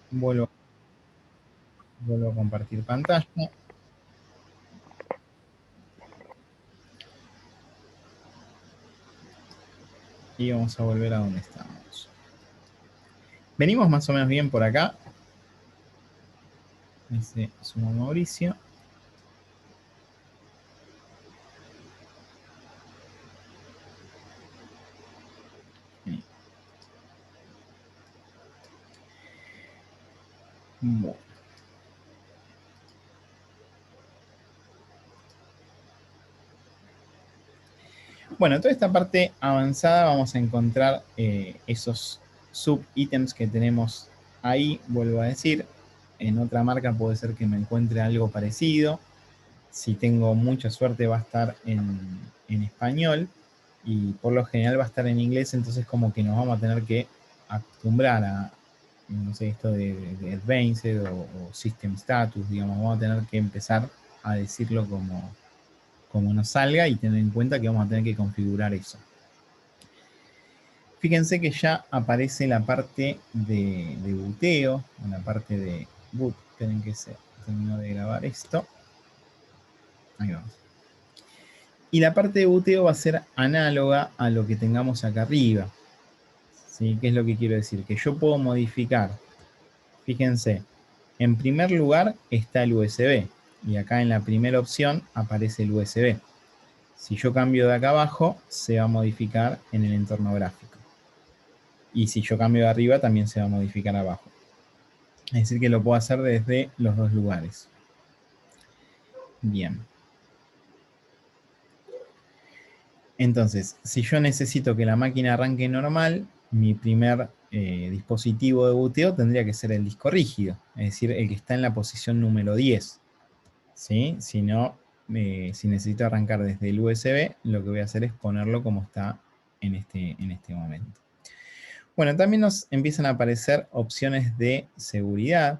Vuelvo, vuelvo a compartir pantalla. Y vamos a volver a donde estábamos. Venimos más o menos bien por acá. Ese sumo Mauricio. Bueno. Bueno, toda esta parte avanzada vamos a encontrar esos sub-ítems que tenemos ahí, vuelvo a decir. En otra marca puede ser que me encuentre algo parecido. Si tengo mucha suerte va a estar en español y por lo general va a estar en inglés, entonces como que nos vamos a tener que acostumbrar a, no sé, esto de Advanced o System Status, digamos, vamos a tener que empezar a decirlo como nos salga y tener en cuenta que vamos a tener que configurar eso. Fíjense que ya aparece la parte de booteo, la parte de boot. Esperen que se terminó de grabar esto. Ahí vamos. Y la parte de booteo va a ser análoga a lo que tengamos acá arriba. ¿Sí? ¿Qué es lo que quiero decir? Que yo puedo modificar. Fíjense, en primer lugar está el USB. Y acá en la primera opción aparece el USB. Si yo cambio de acá abajo, se va a modificar en el entorno gráfico. Y si yo cambio de arriba, también se va a modificar abajo. Es decir, que lo puedo hacer desde los dos lugares. Bien. Entonces, si yo necesito que la máquina arranque normal, mi primer dispositivo de booteo tendría que ser el disco rígido, es decir, el que está en la posición número 10. ¿Sí? Si no, si necesito arrancar desde el USB, lo que voy a hacer es ponerlo como está en este momento. Bueno, también nos empiezan a aparecer opciones de seguridad.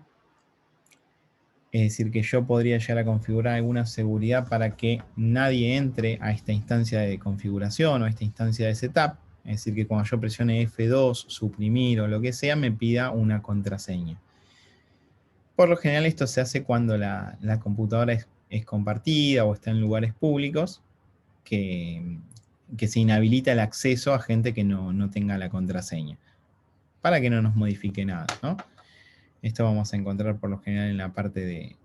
Es decir, que yo podría llegar a configurar alguna seguridad para que nadie entre a esta instancia de configuración o a esta instancia de setup. Es decir, que cuando yo presione F2, suprimir o lo que sea, me pida una contraseña. Por lo general esto se hace cuando la computadora es compartida o está en lugares públicos, que se inhabilita el acceso a gente que no tenga la contraseña, para que no nos modifique nada, ¿no? Esto vamos a encontrar por lo general en la parte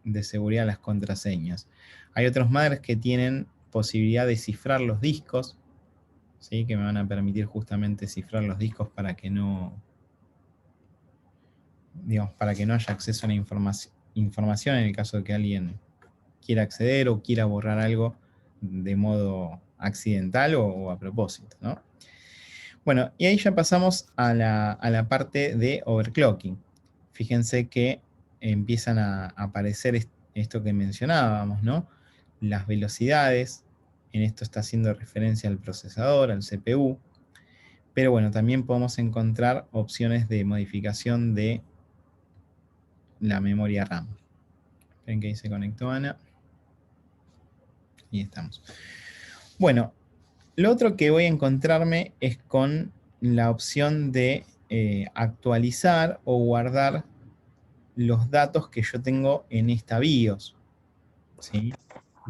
de seguridad, las contraseñas. Hay otros madres que tienen posibilidad de cifrar los discos, ¿sí? Que me van a permitir justamente cifrar los discos para que no, digamos, para que no haya acceso a la información en el caso de que alguien quiera acceder o quiera borrar algo de modo accidental o a propósito, ¿no? Bueno, y ahí ya pasamos a la parte de overclocking. Fíjense que empiezan a aparecer esto que mencionábamos, ¿no? Las velocidades, en esto está haciendo referencia al procesador, al CPU, pero bueno, también podemos encontrar opciones de modificación de la memoria RAM. Ven que ahí se conectó Ana. Y estamos. Bueno, lo otro que voy a encontrarme es con la opción de actualizar o guardar los datos que yo tengo en esta BIOS. ¿Sí? Si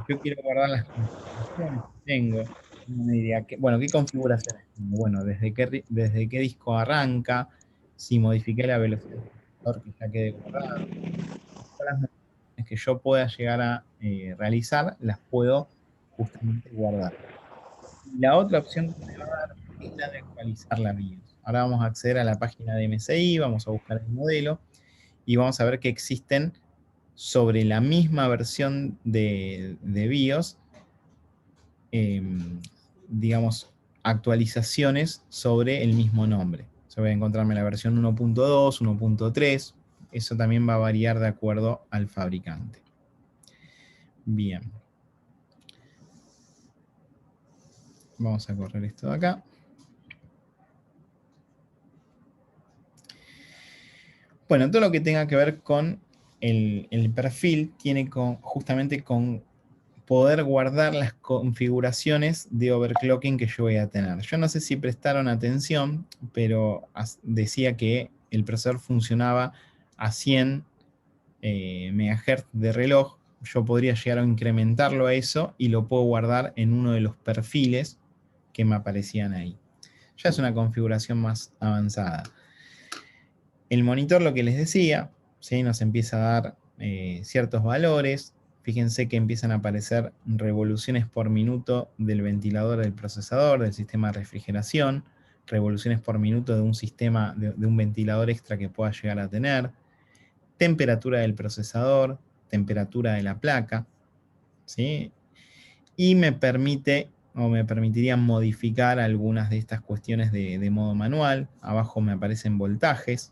yo quiero guardar las configuraciones que tengo, uno me diría, bueno, ¿qué configuraciones tengo? Bueno, desde qué disco arranca, si modifiqué la velocidad del procesador que ya quede guardado. Todas las modificaciones que yo pueda llegar a realizar, las puedo justamente guardar. Y la otra opción que me va a dar es la de actualizar la BIOS. Ahora vamos a acceder a la página de MSI, vamos a buscar el modelo y vamos a ver que existen sobre la misma versión de BIOS, digamos, actualizaciones sobre el mismo nombre. Yo voy a encontrarme la versión 1.2, 1.3, eso también va a variar de acuerdo al fabricante. Bien. Vamos a correr esto de acá. Bueno, todo lo que tenga que ver con el perfil tiene justamente con poder guardar las configuraciones de overclocking que yo voy a tener. Yo no sé si prestaron atención, pero decía que el procesador funcionaba a 100 MHz de reloj, yo podría llegar a incrementarlo a eso y lo puedo guardar en uno de los perfiles que me aparecían ahí. Ya es una configuración más avanzada. El monitor, lo que les decía, ¿sí? Nos empieza a dar ciertos valores. Fíjense que empiezan a aparecer revoluciones por minuto del ventilador del procesador, del sistema de refrigeración, revoluciones por minuto de un sistema, de un ventilador extra que pueda llegar a tener, temperatura del procesador, temperatura de la placa, ¿sí? Y me permite o me permitiría modificar algunas de estas cuestiones de modo manual. Abajo me aparecen voltajes.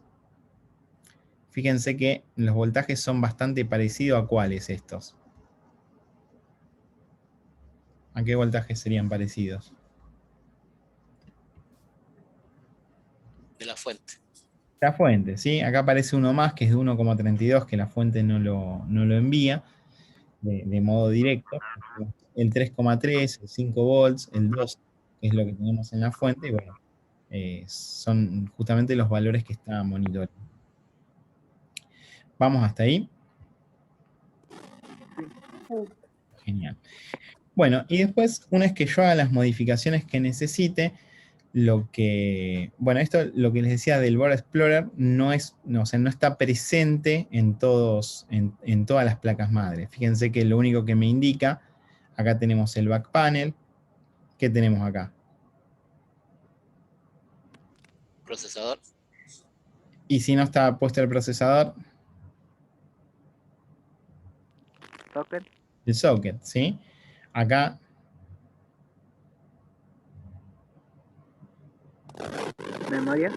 Fíjense que los voltajes son bastante parecidos a cuáles estos. ¿A qué voltajes serían parecidos? De la fuente. La fuente, ¿sí? Acá aparece uno más que es de 1,32, que la fuente no lo envía de modo directo. El 3,3, el 5 volts, el 2, que es lo que tenemos en la fuente, y bueno, son justamente los valores que está monitoreando. ¿Vamos hasta ahí? Genial. Bueno, y después, una vez que yo haga las modificaciones que necesite, bueno, esto lo que les decía del Board Explorer no es, no, o sea, no está presente en todas las placas madres. Fíjense que lo único que me indica, acá tenemos el back panel. ¿Qué tenemos acá? Procesador. Y si no está puesto el procesador, Socket. el socket, ¿sí? Acá Memoria.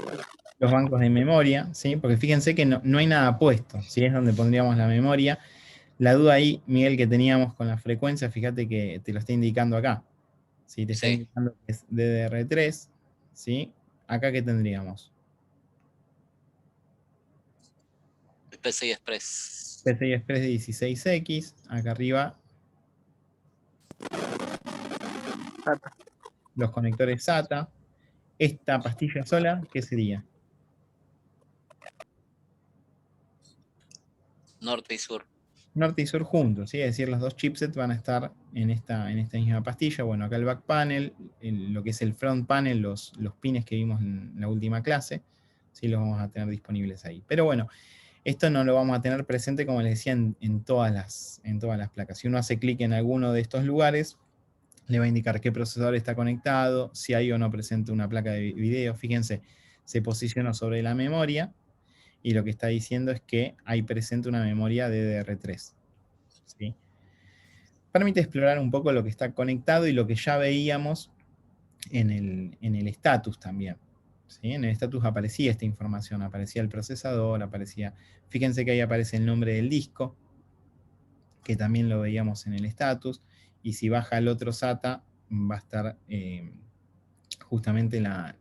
los bancos de memoria, ¿sí? Porque fíjense que no hay nada puesto, ¿sí? Es donde pondríamos la memoria. La duda ahí, Miguel, que teníamos con la frecuencia, fíjate que te lo está indicando acá. ¿Sí? Te está Sí. indicando que es DDR3, ¿sí? Acá, ¿qué tendríamos? PCI Express. PCI Express de 16X, acá arriba SATA. los conectores SATA. Esta pastilla sola, ¿qué sería? Norte y sur. Norte y sur juntos, ¿sí? Es decir, los dos chipsets van a estar en esta misma pastilla. Bueno, acá el back panel, lo que es el front panel, los pines que vimos en la última clase, sí los vamos a tener disponibles ahí. Pero bueno, esto no lo vamos a tener presente, como les decía, en todas las placas. Si uno hace clic en alguno de estos lugares, le va a indicar qué procesador está conectado, si hay o no presente una placa de video. Fíjense, se posiciona sobre la memoria y lo que está diciendo es que hay presente una memoria DDR3. ¿Sí? Permite explorar un poco lo que está conectado y lo que ya veíamos en el status también. ¿Sí? En el status aparecía esta información, aparecía el procesador, fíjense que ahí aparece el nombre del disco, que también lo veíamos en el status, y si baja el otro SATA, va a estar justamente la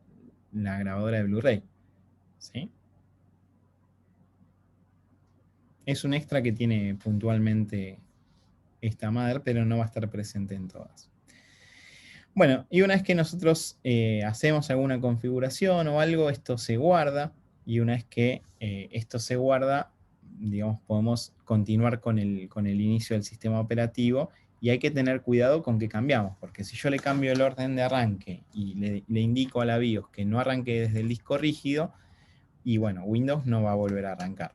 grabadora de Blu-ray. ¿Sí? Es un extra que tiene puntualmente esta madre, pero no va a estar presente en todas. Bueno, y una vez que nosotros hacemos alguna configuración o algo, esto se guarda, y una vez que esto se guarda, digamos, podemos continuar con el inicio del sistema operativo, y hay que tener cuidado con que cambiamos, porque si yo le cambio el orden de arranque y le indico a la BIOS que no arranque desde el disco rígido, y bueno, Windows no va a volver a arrancar.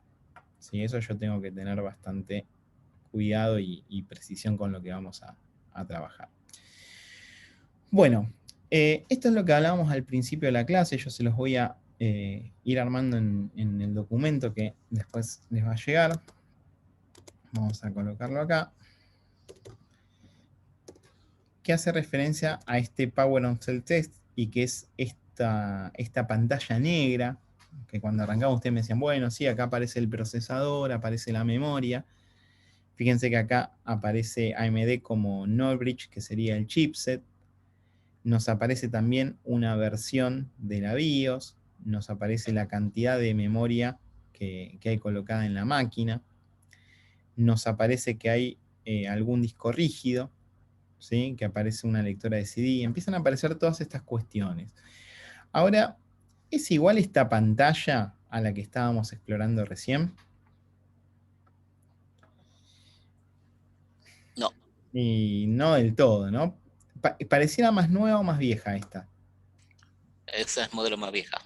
¿Sí? Eso yo tengo que tener bastante cuidado y precisión con lo que vamos a trabajar. Bueno, esto es lo que hablábamos al principio de la clase. Yo se los voy a ir armando en el documento que después les va a llegar. Vamos a colocarlo acá. Que hace referencia a este Power on Cell Test y que es esta pantalla negra, que cuando arrancamos ustedes me decían, bueno, sí, acá aparece el procesador, aparece la memoria. Fíjense que acá aparece AMD como Northbridge, que sería el chipset. Nos aparece también una versión de la BIOS, nos aparece la cantidad de memoria que hay colocada en la máquina, nos aparece que hay algún disco rígido, ¿sí? Que aparece una lectora de CD, empiezan a aparecer todas estas cuestiones. Ahora, ¿es igual esta pantalla a la que estábamos explorando recién? No, Y no del todo, ¿no? Pareciera más nueva o más vieja esta. esa es modelo más vieja.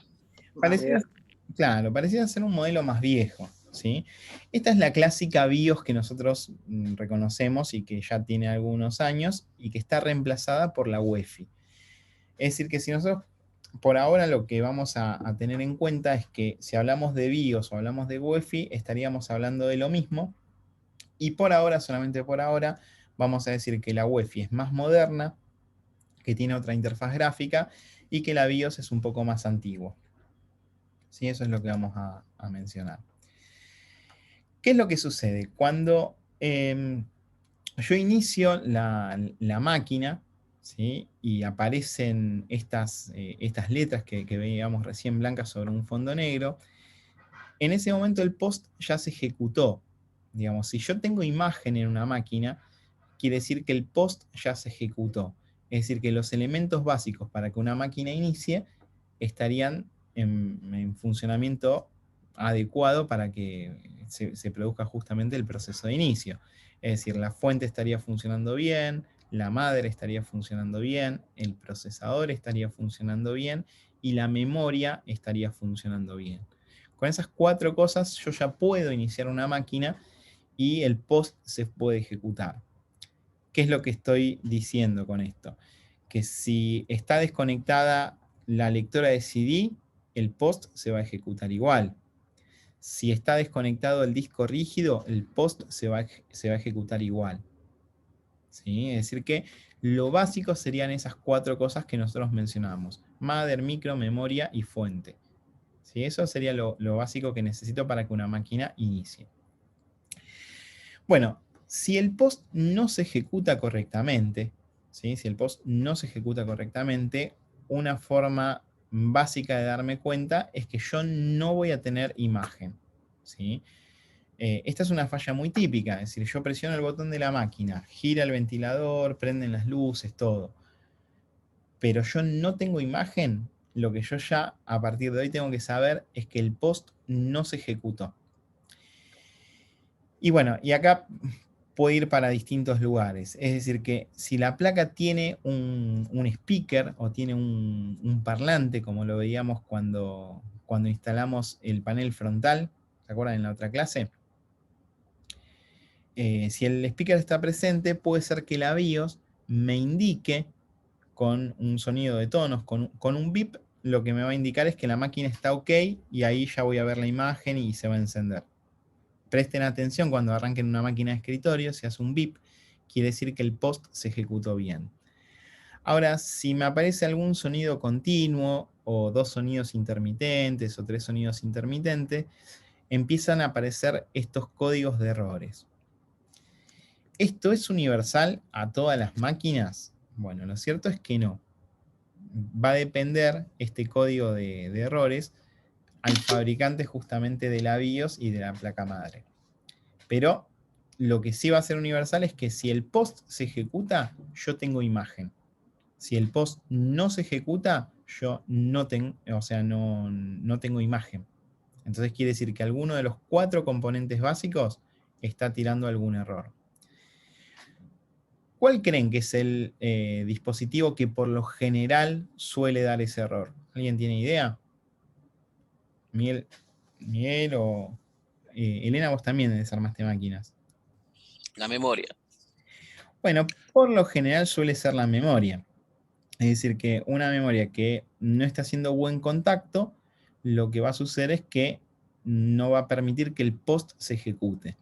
Más Pareciera, bien. claro, parecía ser un modelo más viejo, ¿sí? Esta es la clásica BIOS que nosotros reconocemos y que ya tiene algunos años y que está reemplazada por la UEFI. Es decir, que si nosotros, por ahora lo que vamos a tener en cuenta es que si hablamos de BIOS o hablamos de UEFI, estaríamos hablando de lo mismo. Y por ahora, solamente por ahora, vamos a decir que la UEFI es más moderna, que tiene otra interfaz gráfica y que la BIOS es un poco más antigua. ¿Sí? Eso es lo que vamos a mencionar. ¿Qué es lo que sucede? Cuando yo inicio la máquina, ¿sí? Y aparecen estas letras que veíamos recién blancas sobre un fondo negro, en ese momento el post ya se ejecutó. Digamos, si yo tengo imagen en una máquina, quiere decir que el post ya se ejecutó. Es decir, que los elementos básicos para que una máquina inicie estarían en funcionamiento adecuado para que se produzca justamente el proceso de inicio. Es decir, la fuente estaría funcionando bien, la madre estaría funcionando bien, el procesador estaría funcionando bien y la memoria estaría funcionando bien. Con esas 4 cosas yo ya puedo iniciar una máquina y el post se puede ejecutar. ¿Qué es lo que estoy diciendo con esto? Que si está desconectada la lectora de CD, el post se va a ejecutar igual. Si está desconectado el disco rígido, el post se va a ejecutar igual. ¿Sí? Es decir que lo básico serían esas 4 cosas que nosotros mencionamos. Mother, micro, memoria y fuente. ¿Sí? Eso sería lo básico que necesito para que una máquina inicie. Bueno, si el post no se ejecuta correctamente, ¿sí? Si el post no se ejecuta correctamente, una forma básica de darme cuenta es que yo no voy a tener imagen, ¿sí? Esta es una falla muy típica, es decir, yo presiono el botón de la máquina, gira el ventilador, prenden las luces, todo, pero yo no tengo imagen. Lo que yo ya a partir de hoy tengo que saber es que el post no se ejecutó. Y bueno, y acá puede ir para distintos lugares. Es decir, que si la placa tiene un speaker o tiene un parlante, como lo veíamos cuando instalamos el panel frontal, ¿se acuerdan en la otra clase? Si el speaker está presente, puede ser que la BIOS me indique con un sonido de tonos, con un bip, lo que me va a indicar es que la máquina está ok y ahí ya voy a ver la imagen y se va a encender. Presten atención cuando arranquen una máquina de escritorio, si hace un bip, quiere decir que el post se ejecutó bien. Ahora, si me aparece algún sonido continuo, o 2 sonidos intermitentes, o 3 sonidos intermitentes, empiezan a aparecer estos códigos de errores. ¿Esto es universal a todas las máquinas? Bueno, lo cierto es que no. Va a depender este código de errores al fabricante justamente de la BIOS y de la placa madre. Pero lo que sí va a ser universal es que si el post se ejecuta, yo tengo imagen. Si el post no se ejecuta, yo no tengo imagen. Entonces quiere decir que alguno de los 4 componentes básicos está tirando algún error. ¿Cuál creen que es el dispositivo que por lo general suele dar ese error? ¿Alguien tiene idea? Miguel o Elena, vos también desarmaste máquinas. La memoria. Bueno, por lo general suele ser la memoria. Es decir, que una memoria que no está haciendo buen contacto, lo que va a suceder es que no va a permitir que el post se ejecute.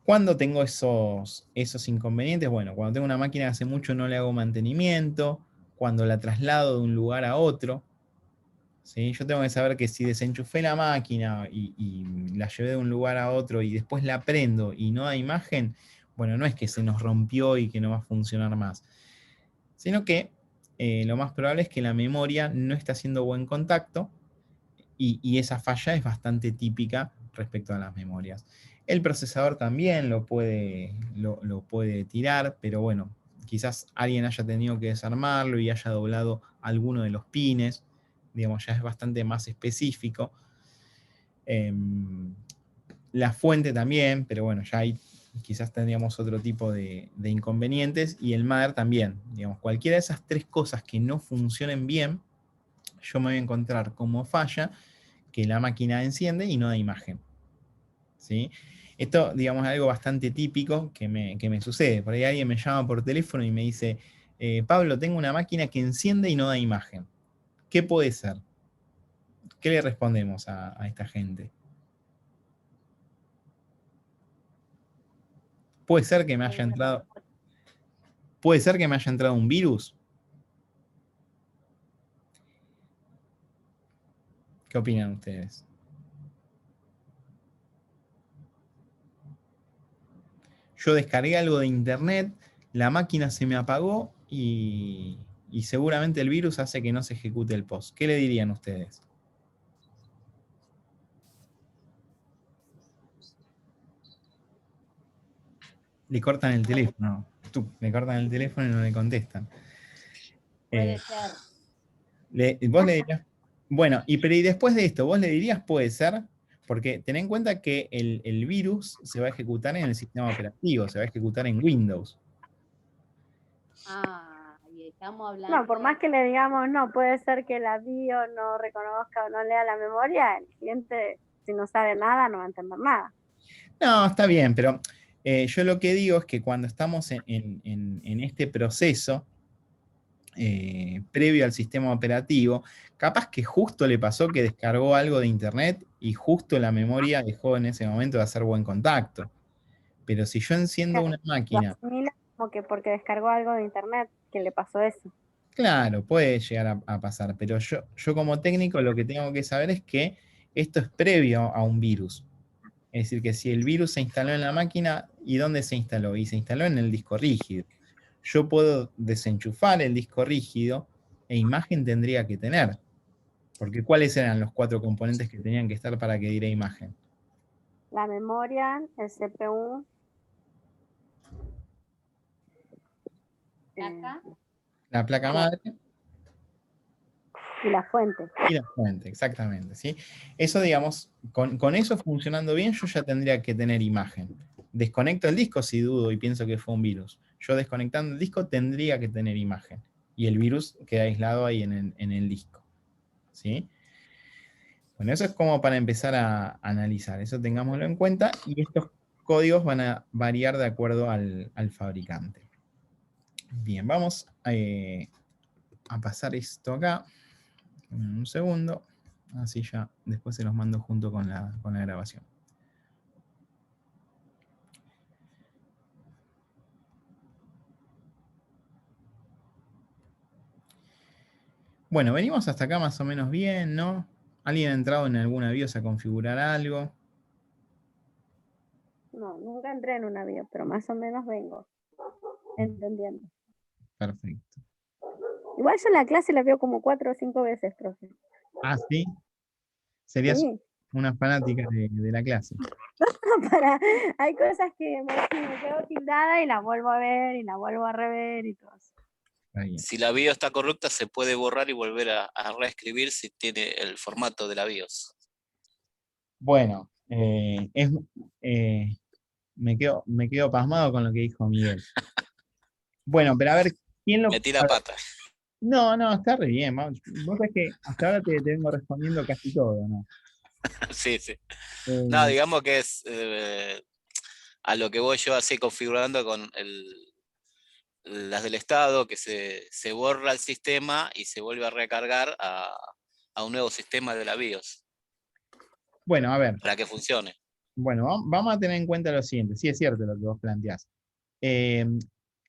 ¿Cuándo tengo esos inconvenientes? Bueno, cuando tengo una máquina que hace mucho no le hago mantenimiento, cuando la traslado de un lugar a otro. ¿Sí? Yo tengo que saber que si desenchufé la máquina y la llevé de un lugar a otro y después la prendo y no da imagen, bueno, no es que se nos rompió y que no va a funcionar más, sino que lo más probable es que la memoria no está haciendo buen contacto y esa falla es bastante típica respecto a las memorias. El procesador también lo puede tirar, pero bueno, quizás alguien haya tenido que desarmarlo y haya doblado alguno de los pines, digamos, ya es bastante más específico. La fuente también, pero bueno, ya ahí quizás tendríamos otro tipo de inconvenientes, y el mother también. Digamos, cualquiera de esas tres cosas que no funcionen bien, yo me voy a encontrar como falla que la máquina enciende y no da imagen. ¿Sí? Esto, digamos, es algo bastante típico que me sucede. Por ahí alguien me llama por teléfono y me dice, Pablo, tengo una máquina que enciende y no da imagen. ¿Qué puede ser? ¿Qué le respondemos a esta gente? ¿Puede ser que me haya entrado, puede ser que me haya entrado un virus? ¿Qué opinan ustedes? Yo descargué algo de internet, la máquina se me apagó y seguramente el virus hace que no se ejecute el post. ¿Qué le dirían ustedes? Le cortan el teléfono. Le cortan el teléfono y no le contestan. Puede ser. Vos le dirías, bueno, pero y después de esto, vos le dirías puede ser, porque ten en cuenta que el virus se va a ejecutar en el sistema operativo, se va a ejecutar en Windows. Ah, y estamos hablando. No, por más que le digamos, no, puede ser que la BIOS no reconozca o no lea la memoria, el cliente, si no sabe nada, no va a entender nada. No, está bien, pero yo lo que digo es que cuando estamos en este proceso previo al sistema operativo, capaz que justo le pasó que descargó algo de internet y justo la memoria dejó en ese momento de hacer buen contacto. Pero si yo enciendo una máquina... Lo asimila como que porque descargó algo de internet, que le pasó eso. Claro, puede llegar a pasar, pero yo como técnico lo que tengo que saber es que esto es previo a un virus. Es decir, que si el virus se instaló en la máquina, ¿y dónde se instaló? Y se instaló en el disco rígido. Yo puedo desenchufar el disco rígido e imagen tendría que tener. Porque ¿cuáles eran los 4 componentes que tenían que estar para que diera imagen? La memoria, el CPU. Acá. La placa madre. Y la fuente. Y la fuente, exactamente. ¿Sí? Eso, digamos, con eso funcionando bien, yo ya tendría que tener imagen. Desconecto el disco si dudo y pienso que fue un virus. Yo desconectando el disco tendría que tener imagen. Y el virus queda aislado ahí en el disco. ¿Sí? Bueno, eso es como para empezar a analizar. Eso tengámoslo en cuenta. Y estos códigos van a variar de acuerdo al fabricante. Bien, vamos a pasar esto acá. Un segundo. Así ya después se los mando junto con la grabación. Bueno, venimos hasta acá más o menos bien, ¿no? ¿Alguien ha entrado en alguna BIOS a configurar algo? No, nunca entré en una BIOS, pero más o menos vengo entendiendo. Perfecto. Igual yo la clase la veo como 4 o 5 veces, profe. Ah, ¿sí? Serías Sí. una fanática de la clase. Hay cosas que me quedo tildada y la vuelvo a ver y la vuelvo a rever y todo eso. Si la BIOS está corrupta, se puede borrar y volver a reescribir si tiene el formato de la BIOS. Bueno, me quedo pasmado con lo que dijo Miguel. Bueno, pero a ver, ¿quién lo... Metí la pata. No, está re bien. Vos sabés que hasta ahora te vengo respondiendo casi todo, ¿no? Sí. No, digamos que es a lo que voy yo así configurando con las del Estado, que se borra el sistema y se vuelve a recargar a un nuevo sistema de la BIOS. Bueno, a ver. Para que funcione. Bueno, vamos a tener en cuenta lo siguiente. Sí, es cierto lo que vos planteás.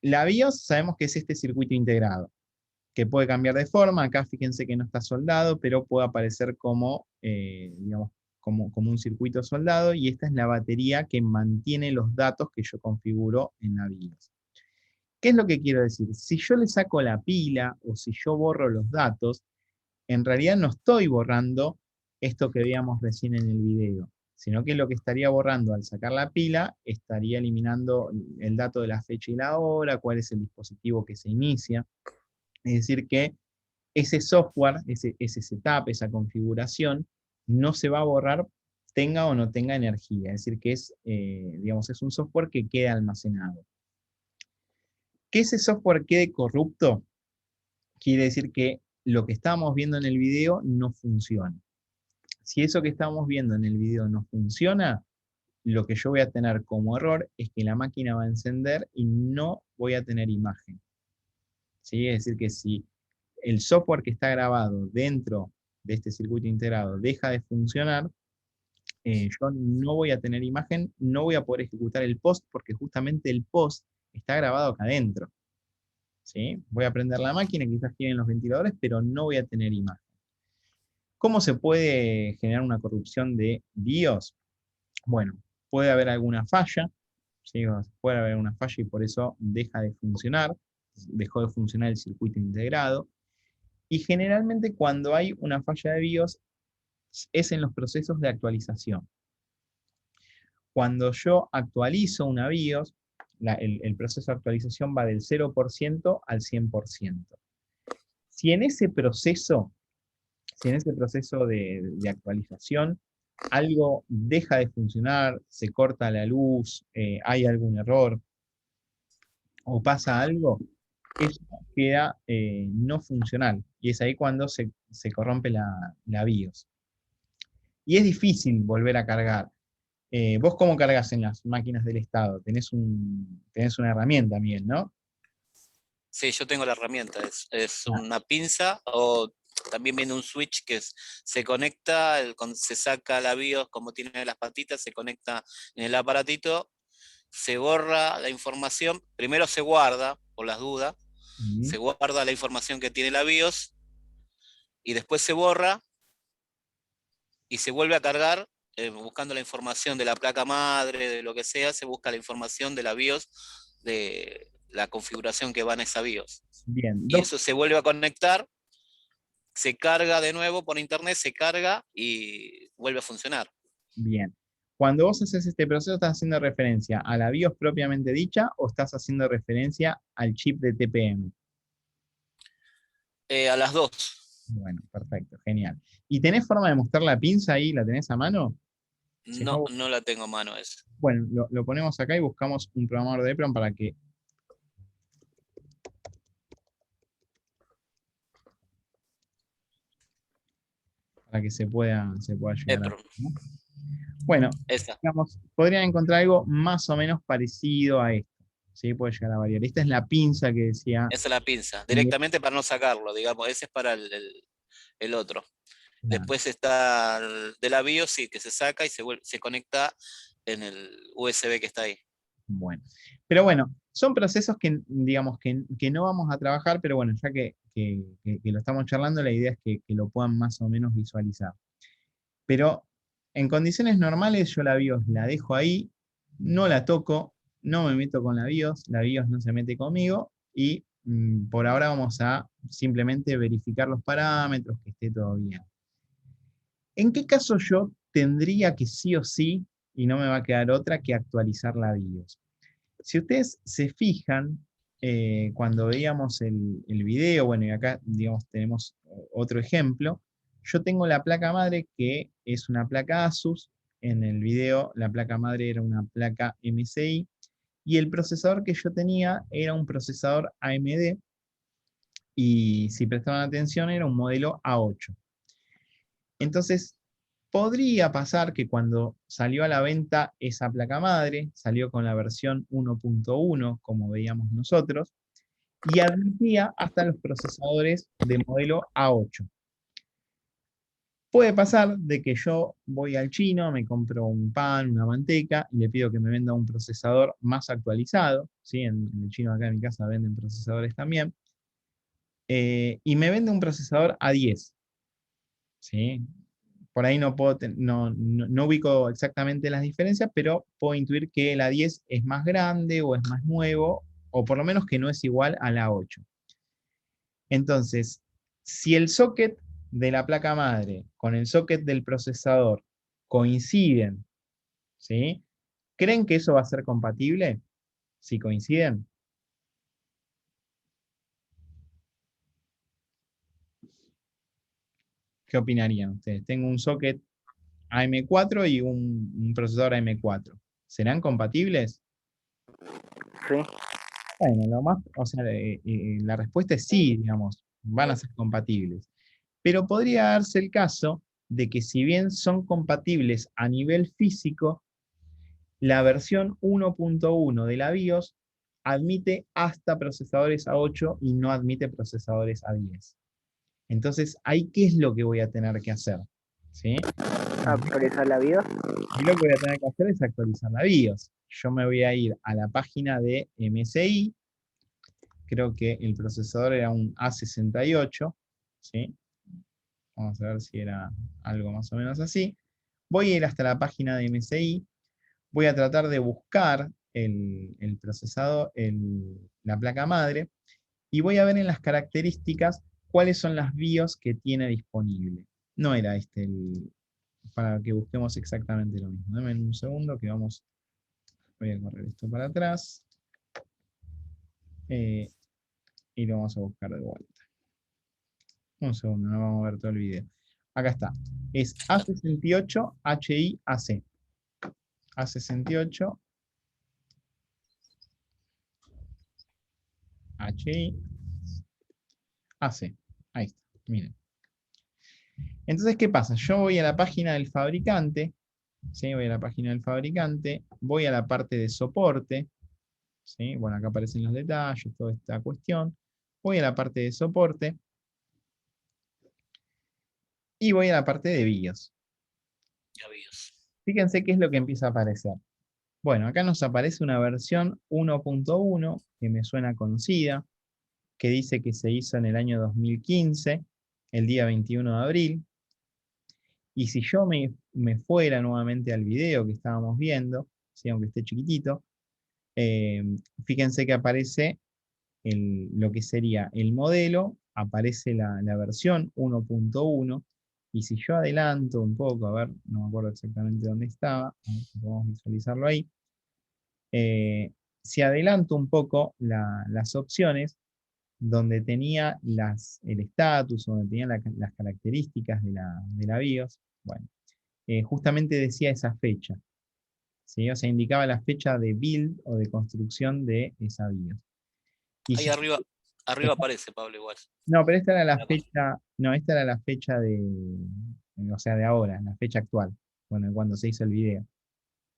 La BIOS sabemos que es este circuito integrado, que puede cambiar de forma. Acá fíjense que no está soldado, pero puede aparecer como, digamos, como un circuito soldado, y esta es la batería que mantiene los datos que yo configuro en la BIOS. ¿Qué es lo que quiero decir? Si yo le saco la pila o si yo borro los datos, en realidad no estoy borrando esto que veíamos recién en el video, sino que lo que estaría borrando al sacar la pila, estaría eliminando el dato de la fecha y la hora, cuál es el dispositivo que se inicia. Es decir que ese software, ese setup, esa configuración, no se va a borrar tenga o no tenga energía, es decir, que es, digamos, es un software que queda almacenado. Que ese software quede corrupto quiere decir que lo que estábamos viendo en el video no funciona. Si eso que estamos viendo en el video no funciona, lo que yo voy a tener como error es que la máquina va a encender y no voy a tener imagen. ¿Sí? Es decir, que si el software que está grabado dentro de este circuito integrado deja de funcionar, yo no voy a tener imagen, no voy a poder ejecutar el post porque justamente el post está grabado acá adentro. ¿Sí? Voy a prender la máquina, quizás tienen los ventiladores, pero no voy a tener imagen. ¿Cómo se puede generar una corrupción de BIOS? Bueno, puede haber alguna falla, ¿sí? Puede haber una falla y por eso deja de funcionar, dejó de funcionar el circuito integrado. Y generalmente cuando hay una falla de BIOS es en los procesos de actualización. Cuando yo actualizo una BIOS, el proceso de actualización va del 0% al 100%. Si en ese proceso de actualización algo deja de funcionar, se corta la luz, hay algún error o pasa algo, eso queda no funcional. Y es ahí cuando se corrompe la BIOS. Y es difícil volver a cargar. ¿Vos cómo cargas en las máquinas del Estado? Tenés una herramienta, Miguel, ¿no? Sí, yo tengo la herramienta, es Ah, una pinza o también viene un switch que se conecta, se saca la BIOS como tiene las patitas, se conecta en el aparatito, se borra la información, primero se guarda, por las dudas, se guarda la información que tiene la BIOS y después se borra y se vuelve a cargar buscando la información de la placa madre, de lo que sea, se busca la información de la BIOS, de la configuración que va en esa BIOS. bien, Y eso se vuelve a conectar, se carga de nuevo por internet, se carga y vuelve a funcionar. bien. Cuando vos haces este proceso, ¿estás haciendo referencia a la BIOS propiamente dicha o estás haciendo referencia al chip de TPM? A las dos. Bueno, perfecto, genial. ¿Y tenés forma de mostrar la pinza ahí? ¿La tenés a mano? Si No, no, no la tengo a mano esa. bueno, lo ponemos acá y buscamos un programador de EPROM para que se pueda llegar a ver, EPROM, ¿no? Bueno, esa. digamos, podrían encontrar algo más o menos parecido a esto. ¿Sí? Puede llegar a variar. Esta es la pinza que decía. Esa es la pinza, Miguel. directamente para no sacarlo, digamos, ese es para el otro. Claro, Después está de la BIOS, sí, que se saca y se conecta en el USB que está ahí. bueno. Pero bueno, son procesos que, digamos, que no vamos a trabajar, pero bueno, ya que lo estamos charlando, la idea es que lo puedan más o menos visualizar. Pero en condiciones normales yo la BIOS la dejo ahí, no la toco, no me meto con la BIOS no se mete conmigo y por ahora vamos a simplemente verificar los parámetros, que esté todo bien. ¿En qué caso yo tendría que sí o sí, y no me va a quedar otra, que actualizar la BIOS? Si ustedes se fijan, cuando veíamos el video, bueno, y acá, digamos, tenemos otro ejemplo, yo tengo la placa madre que es una placa Asus, en el video la placa madre era una placa MSI, y el procesador que yo tenía era un procesador AMD, y si prestaban atención era un modelo A8. Entonces, podría pasar que cuando salió a la venta esa placa madre, salió con la versión 1.1, como veíamos nosotros, y admitía hasta los procesadores de modelo A8. Puede pasar de que yo voy al chino, me compro un pan, una manteca, y le pido que me venda un procesador más actualizado, ¿sí? En el chino acá en mi casa venden procesadores también, y me vende un procesador A10, ¿sí? Por ahí no ubico exactamente las diferencias, pero puedo intuir que la 10 es más grande o es más nuevo, o por lo menos que no es igual a la 8. Entonces, si el socket de la placa madre con el socket del procesador coinciden, ¿sí? ¿Creen que eso va a ser compatible? Si coinciden. ¿Qué opinarían ustedes? Tengo un socket AM4 y un procesador AM4. ¿Serán compatibles? Sí. Bueno, o sea, la respuesta es sí, digamos, van a ser compatibles. Pero podría darse el caso de que si bien son compatibles a nivel físico, la versión 1.1 de la BIOS admite hasta procesadores A8 y no admite procesadores A10. Entonces, ahí, ¿qué es lo que voy a tener que hacer? ¿Sí? Actualizar la BIOS. Y lo que voy a tener que hacer es actualizar la BIOS. Yo me voy a ir a la página de MSI. Creo que el procesador era un A68. ¿Sí? Vamos a ver si era algo más o menos así. Voy a ir hasta la página de MSI. Voy a tratar de buscar el procesador, la placa madre. Y voy a ver en las características cuáles son las BIOS que tiene disponible. No era este para que busquemos exactamente lo mismo. Dame un segundo que voy a correr esto para atrás. Y lo vamos a buscar de vuelta. Un segundo, no vamos a ver todo el video. Acá está. Es A68 HI-AC. A68 HI-AC. Ahí está, miren. Entonces, ¿qué pasa? Yo voy a la página del fabricante, ¿sí? Voy a la página del fabricante, voy a la parte de soporte, ¿sí? Bueno, acá aparecen los detalles, toda esta cuestión. Voy a la parte de soporte y voy a la parte de BIOS. Ya BIOS. Fíjense qué es lo que empieza a aparecer. Bueno, acá nos aparece una versión 1.1 que me suena conocida, que dice que se hizo en el año 2015, el día 21 de abril. Y si yo me fuera nuevamente al video que estábamos viendo, ¿sí? Aunque esté chiquitito, fíjense que aparece lo que sería el modelo, aparece la versión 1.1, y si yo adelanto un poco, a ver, no me acuerdo exactamente dónde estaba, a ver si podemos visualizarlo ahí. Si adelanto un poco las opciones, donde tenía el estatus, donde tenía las características de la BIOS, bueno, justamente decía esa fecha, ¿sí? O sea, indicaba la fecha de build o de construcción de esa BIOS. Y Ahí arriba aparece, Pablo, igual. no, pero esta era la fecha, no, esta era la fecha o sea, de ahora, la fecha actual, bueno, cuando se hizo el video,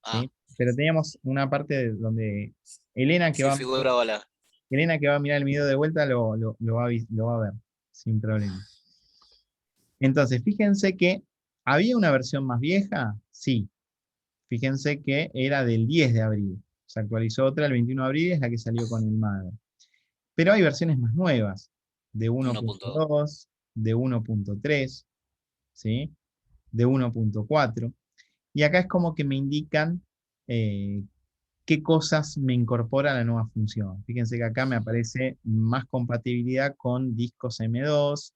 Ah, ¿sí? Pero teníamos una parte donde Elena que sí va, figuraba la. Elena que va a mirar el video de vuelta lo va a ver, sin problema. Entonces, fíjense que había una versión más vieja, sí. Fíjense que era del 10 de abril. Se actualizó otra el 21 de abril, es la que salió con el Mother. Pero hay versiones más nuevas, de 1.2. 1.2, de 1.3, ¿sí? De 1.4. Y acá es como que me indican qué cosas me incorpora la nueva función. Fíjense que acá me aparece más compatibilidad con discos M2,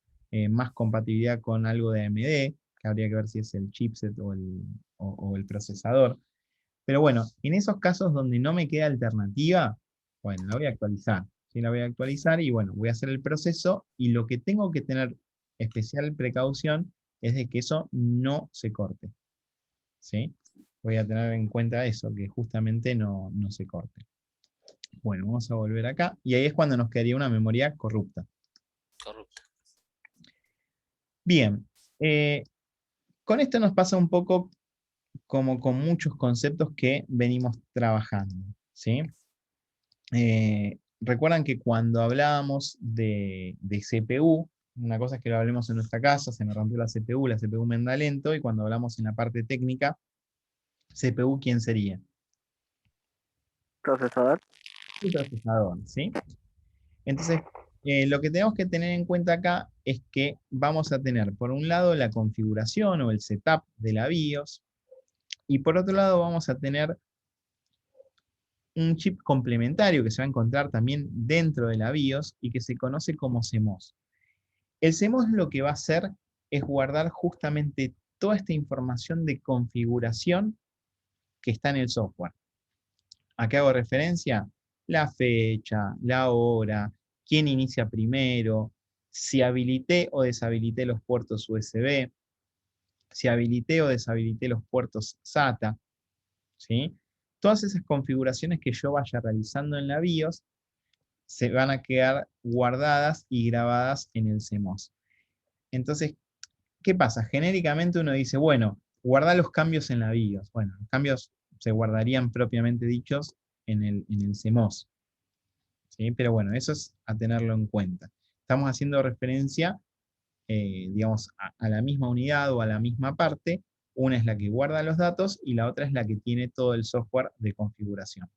más compatibilidad con algo de AMD, que habría que ver si es el chipset o el procesador. Pero bueno, en esos casos donde no me queda alternativa, bueno, la voy a actualizar. ¿Sí? La voy a actualizar y bueno, voy a hacer el proceso y lo que tengo que tener especial precaución es de que eso no se corte. ¿Sí? Voy a tener en cuenta eso, que justamente no se corte. Bueno, vamos a volver acá y ahí es cuando nos quedaría una memoria corrupta. Corrupta. Bien, con esto nos pasa un poco como con muchos conceptos que venimos trabajando, ¿sí? Recuerdan que cuando hablábamos de CPU, una cosa es que lo hablemos en nuestra casa, se me rompió la CPU me anda lento, y cuando hablamos en la parte técnica, CPU, ¿quién sería? Procesador. El procesador, ¿sí? Entonces, lo que tenemos que tener en cuenta acá es que vamos a tener, por un lado, la configuración o el setup de la BIOS, y por otro lado vamos a tener un chip complementario que se va a encontrar también dentro de la BIOS y que se conoce como CMOS. El CMOS lo que va a hacer es guardar justamente toda esta información de configuración que está en el software. ¿A qué hago referencia? La fecha, la hora, quién inicia primero, si habilité o deshabilité los puertos USB, si habilité o deshabilité los puertos SATA, ¿sí? Todas esas configuraciones que yo vaya realizando en la BIOS se van a quedar guardadas y grabadas en el CMOS. Entonces, ¿qué pasa? Genéricamente uno dice, bueno, guarda los cambios en la BIOS. Bueno, los cambios se guardarían propiamente dichos en el CMOS. ¿Sí? Pero bueno, eso es a tenerlo en cuenta. Estamos haciendo referencia, digamos, a la misma unidad o a la misma parte. Una es la que guarda los datos y la otra es la que tiene todo el software de configuración.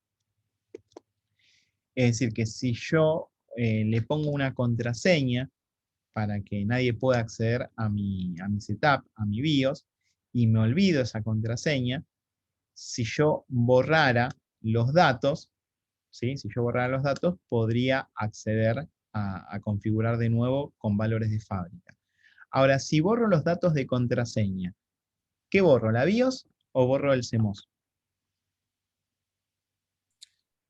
Es decir, que si yo le pongo una contraseña para que nadie pueda acceder a mi setup, a mi BIOS, y me olvido esa contraseña, si yo borrara los datos, ¿sí? Si yo borrara los datos, podría acceder a configurar de nuevo con valores de fábrica. Ahora, si borro los datos de contraseña, ¿qué borro? ¿La BIOS o borro el CMOS?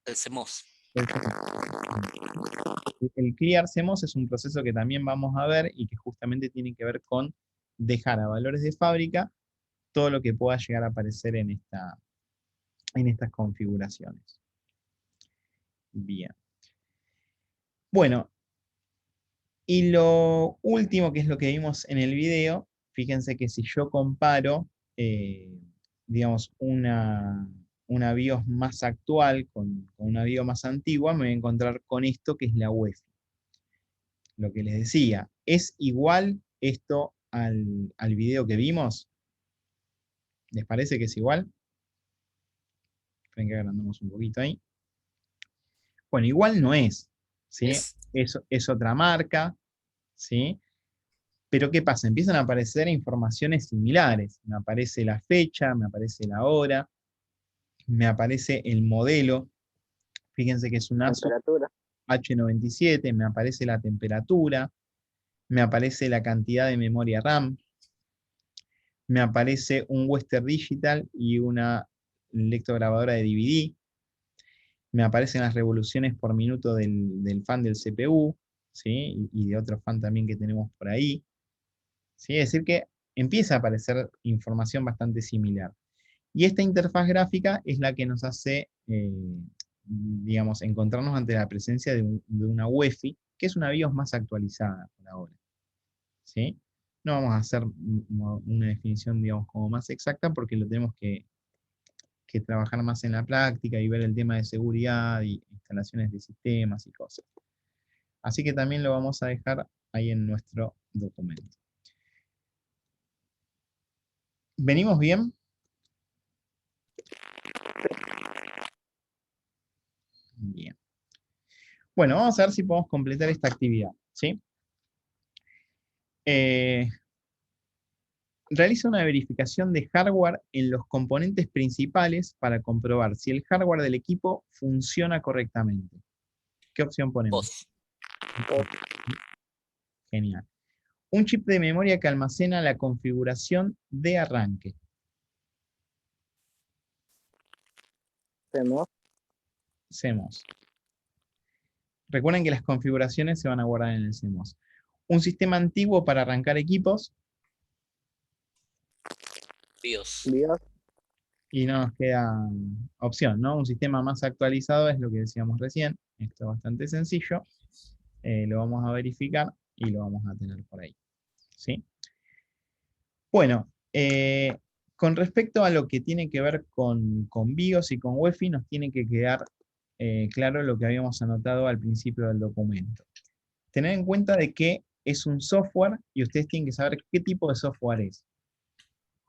El CMOS. El Clear CMOS es un proceso que también vamos a ver y que justamente tiene que ver con dejar a valores de fábrica todo lo que pueda llegar a aparecer en estas configuraciones. Bien. Bueno, y lo último, que es lo que vimos en el video, fíjense que si yo comparo, digamos, una BIOS más actual con una BIOS más antigua, me voy a encontrar con esto que es la UEFI. Lo que les decía, ¿es igual esto al video que vimos? ¿Les parece que es igual? Esperen que agrandamos un poquito ahí. Bueno, igual no es, ¿sí? Es otra marca, ¿sí? Pero ¿qué pasa? Empiezan a aparecer informaciones similares. Me aparece la fecha, me aparece la hora, me aparece el modelo. Fíjense que es un ASUS Temperatura. H97, me aparece la temperatura, me aparece la cantidad de memoria RAM, me aparece un Western Digital y una lectograbadora de DVD, me aparecen las revoluciones por minuto del fan del CPU, ¿sí? Y de otro fan también que tenemos por ahí. ¿Sí? Es decir que empieza a aparecer información bastante similar. Y esta interfaz gráfica es la que nos hace, digamos, encontrarnos ante la presencia de una UEFI, que es una BIOS más actualizada por ahora. ¿Sí? No vamos a hacer una definición, digamos, como más exacta, porque lo tenemos que trabajar más en la práctica y ver el tema de seguridad y instalaciones de sistemas y cosas. Así que también lo vamos a dejar ahí en nuestro documento. ¿Venimos bien? Bien. Bueno, vamos a ver si podemos completar esta actividad, ¿sí? Realiza una verificación de hardware en los componentes principales para comprobar si el hardware del equipo funciona correctamente. ¿Qué opción ponemos? Genial. Un chip de memoria que almacena la configuración de arranque. CMOS. Recuerden que las configuraciones se van a guardar en el CMOS. Un sistema antiguo para arrancar equipos. BIOS. Y no nos queda opción, ¿no? Un sistema más actualizado es lo que decíamos recién. Esto es bastante sencillo. Lo vamos a verificar y lo vamos a tener por ahí. ¿Sí? Bueno, con respecto a lo que tiene que ver con BIOS y con UEFI, nos tiene que quedar claro lo que habíamos anotado al principio del documento. Tener en cuenta de que es un software y ustedes tienen que saber qué tipo de software es.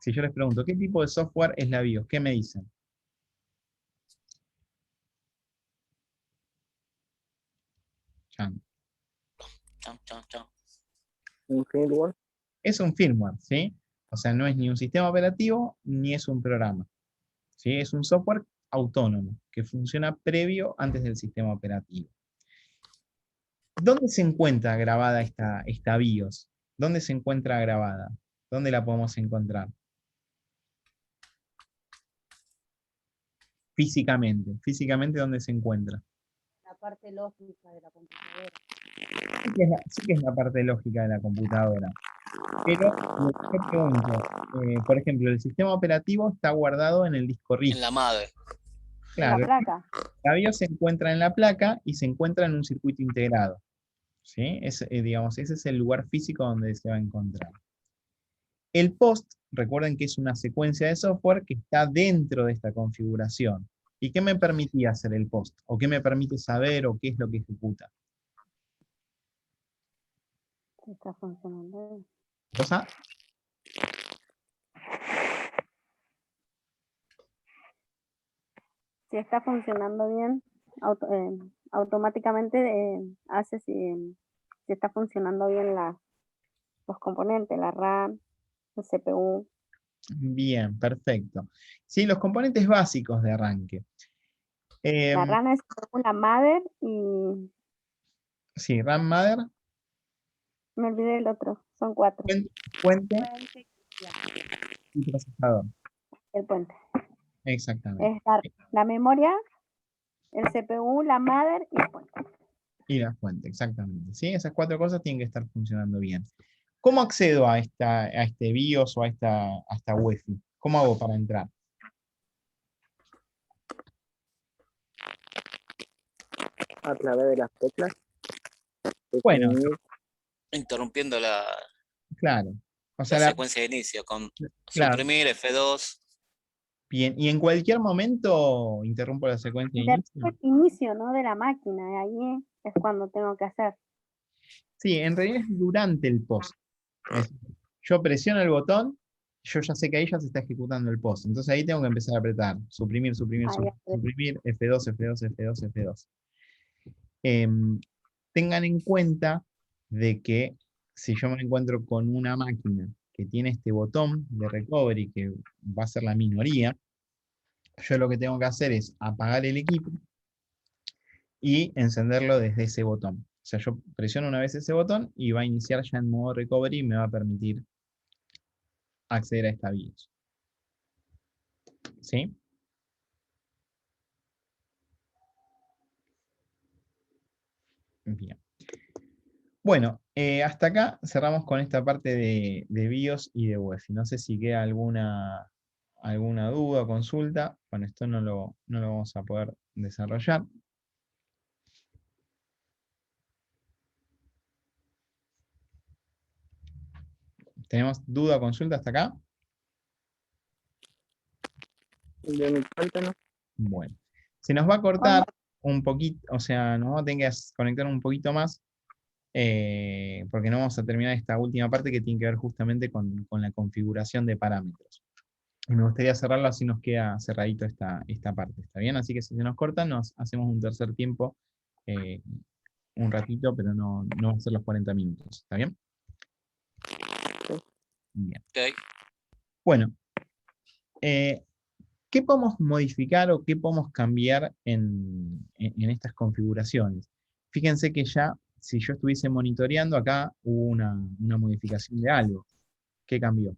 Si yo les pregunto, ¿qué tipo de software es la BIOS? ¿Qué me dicen? Chan. Un firmware. Es un firmware, ¿sí? O sea, no es ni un sistema operativo ni es un programa. ¿Sí? Es un software autónomo que funciona previo antes del sistema operativo. ¿Dónde se encuentra grabada esta BIOS? ¿Dónde se encuentra grabada? ¿Dónde la podemos encontrar? Físicamente. Físicamente, ¿dónde se encuentra? La parte lógica de la computadora. Sí que es la parte lógica de la computadora. Pero yo pregunto, por ejemplo, el sistema operativo está guardado en el disco En rígido. la madre. La Claro, placa. la BIOS se encuentra en la placa y se encuentra en un circuito integrado. ¿Sí? Digamos, ese es el lugar físico donde se va a encontrar. El POST, recuerden que es una secuencia de software que está dentro de esta configuración. ¿Y qué me permitía hacer el POST? ¿O qué me permite saber o qué es lo que ejecuta? Sí, está funcionando bien. ¿Cosa? Si está funcionando bien, automáticamente hace si está funcionando bien los componentes, la RAM, el CPU. Bien, perfecto. Sí, los componentes básicos de arranque. La RAM es una mother y Sí, RAM Mother, me olvidé el otro, son 4. fuente Fuente, ya. y procesador. El puente. Exactamente. Es la memoria, el CPU, la mother y el puente. Y la fuente, exactamente. ¿Sí? Esas 4 cosas tienen que estar funcionando bien. ¿Cómo accedo a este BIOS o a esta UEFI? ¿Cómo hago para entrar? A través de las teclas. Bueno, Definir. Interrumpiendo la, claro. O la sea, secuencia de inicio con claro. suprimir F2. Bien. Y en cualquier momento interrumpo la secuencia de inicio. El inicio, ¿no? De la máquina, y ahí es cuando tengo que hacer. Sí, en realidad es durante el POST. Es decir, yo presiono el botón, yo ya sé que ahí ya se está ejecutando el POST. Entonces ahí tengo que empezar a apretar. Suprimir, suprimir, Ahí suprimir, F2, F2, F2, F2. Em, tengan en cuenta de que si yo me encuentro con una máquina que tiene este botón de recovery, que va a ser la minoría, yo lo que tengo que hacer es apagar el equipo y encenderlo desde ese botón. O sea, yo presiono una vez ese botón y va a iniciar ya en modo recovery y me va a permitir acceder a esta BIOS. ¿Sí? Bien. Bueno, hasta acá cerramos con esta parte de BIOS y de UEFI. No sé si queda alguna duda o consulta. Bueno, esto no lo vamos a poder desarrollar. ¿Tenemos duda o consulta hasta acá? De mi parte, ¿no? Bueno, se nos va a cortar un poquito, o sea, nos vamos a tener que conectar un poquito más, porque no vamos a terminar esta última parte que tiene que ver justamente con la configuración de parámetros. Y me gustaría cerrarlo así nos queda cerradito esta parte, ¿está bien? Así que si se nos corta, nos hacemos un tercer tiempo, un ratito, pero no va a ser los 40 minutos, ¿está bien? Bien. Ok. Bueno, ¿qué podemos modificar o qué podemos cambiar en estas configuraciones? Fíjense que ya, si yo estuviese monitoreando, acá hubo una modificación de algo. ¿Qué cambió?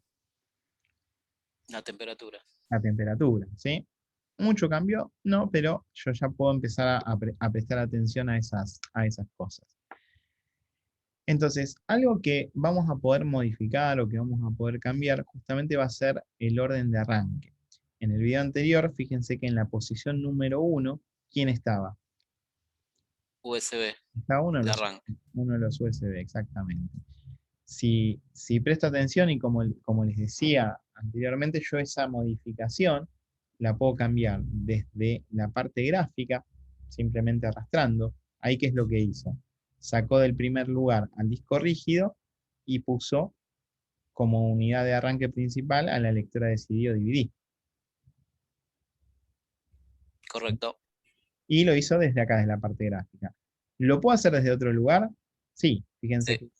La temperatura. La temperatura, ¿sí? Mucho cambió, no, pero yo ya puedo empezar a prestar atención a esas cosas. Entonces, algo que vamos a poder modificar o que vamos a poder cambiar justamente va a ser el orden de arranque. En el video anterior, fíjense que en la posición número 1, ¿quién estaba? USB Estaba uno de arranque. de los USB, exactamente. Si presto atención y como les decía anteriormente, yo esa modificación la puedo cambiar desde la parte gráfica, simplemente arrastrando. Ahí, ¿qué es lo que hizo? Sacó del primer lugar al disco rígido y puso como unidad de arranque principal a la lectora de CD o DVD. Correcto. Y lo hizo desde acá, desde la parte gráfica. ¿Lo puedo hacer desde otro lugar? Sí, fíjense Sí. que